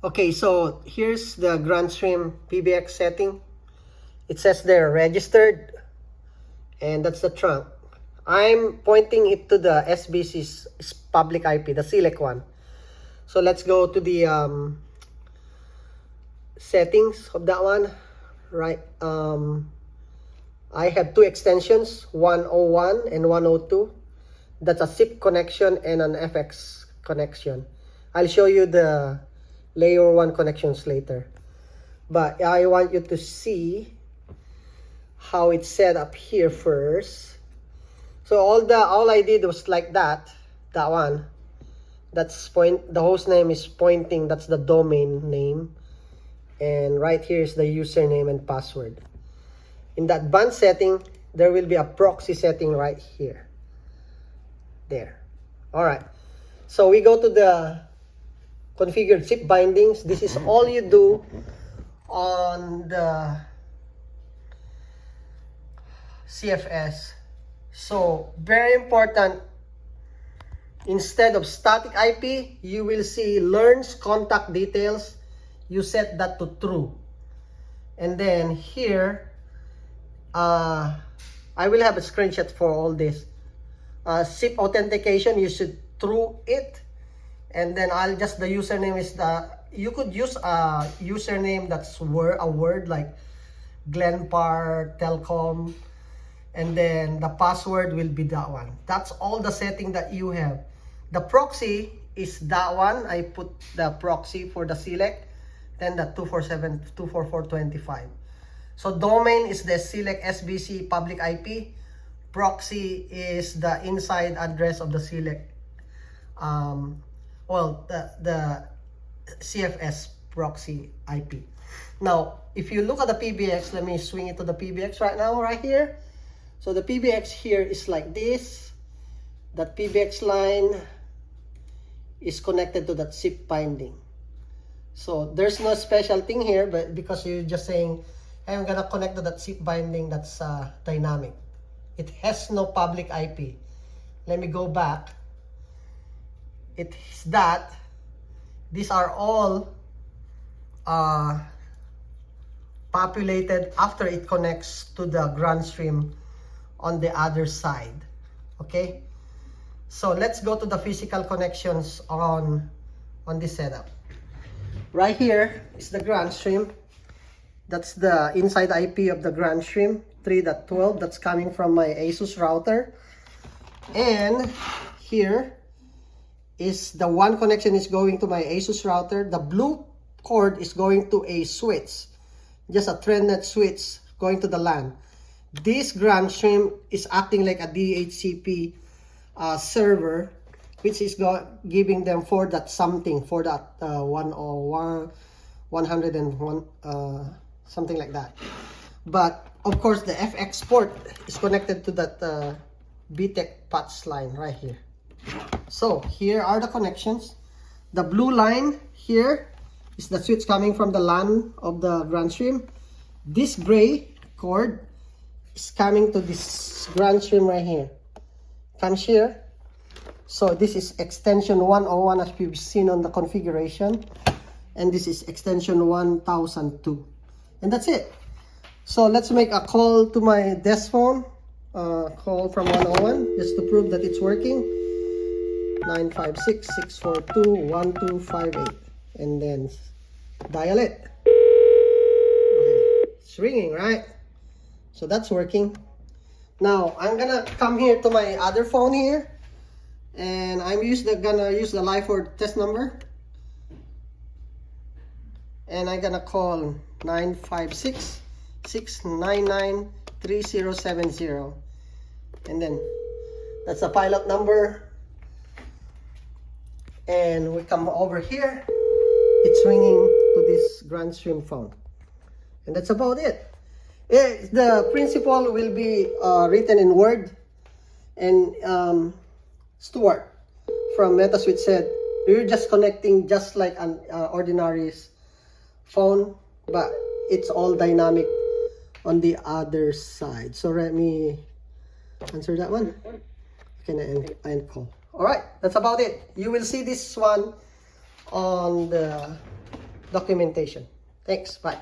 Okay, so here's the Grandstream PBX setting. It says they're registered, and that's the trunk. I'm pointing it to the SBC's public IP, the select one. So let's go to the settings of that one. Right. I have two extensions, 101 and 102. That's a SIP connection and an FX connection. I'll show you the layer 1 connections later. But I want you to see how it's set up here first. So all I did was like that one. That's the host name is pointing, that's the domain name. And right here is the username and password. In the advanced setting, there will be a proxy setting right here. There. All right. So we go to the configured SIP bindings. This is all you do on the CFS. So very important, instead of static IP, you will see learns contact details. You set that to true. And then here, I will have a screenshot for all this. SIP authentication, you should true it. And then the username is you could use a username that's a word like Glenpar, Telcom. And then the password will be that one. That's all the setting that you have. The proxy is that one. I put the proxy for the select. Then the 247.244.25. So domain is the select SBC public IP. Proxy is the inside address of the select. The CFS proxy IP. Now, if you look at the PBX, let me swing it to the PBX right now, right here. So the PBX here is like this. That PBX line is connected to that SIP binding. So there's no special thing here, but because you're just saying, hey, I'm gonna connect to that SIP binding that's dynamic. It has no public IP. Let me go back. It is that. These are all populated after it connects to the Grandstream on the other side. Okay, so let's go to the physical connections on this setup. Right here is the Grandstream. That's the inside IP of the Grandstream 3.12. That's coming from my Asus router. And here is the one connection is going to my Asus router. The blue cord is going to a switch, just a ThreadNet switch going to the LAN. This Grandstream is acting like a DHCP server, which is giving them for that something, for that 101, 101, something like that. But of course, the FX port is connected to that BTEC patch line right here. So here are the connections. The blue line here is the switch coming from the LAN of the Grandstream. This gray cord is coming to this Grandstream right here. Comes here. So this is extension 101 as you've seen on the configuration. And this is extension 1002. And that's it. So let's make a call to my desk phone. Call from 101 just to prove that it's working. 956-642-1258. And then dial it. Okay. It's ringing, right? So that's working. Now I'm gonna come here to my other phone here, and I'm gonna use the LifeWord test number, and I'm gonna call 956-699-3070, and then that's the pilot number. And we come over here. It's ringing to this Grandstream phone, and that's about it. The principle will be written in Word, and Stuart from Metaswitch said you're just connecting just like an ordinary phone, but it's all dynamic on the other side. So let me answer that one. Okay, end call. All right, that's about it. You will see this one on the documentation. Thanks. Bye.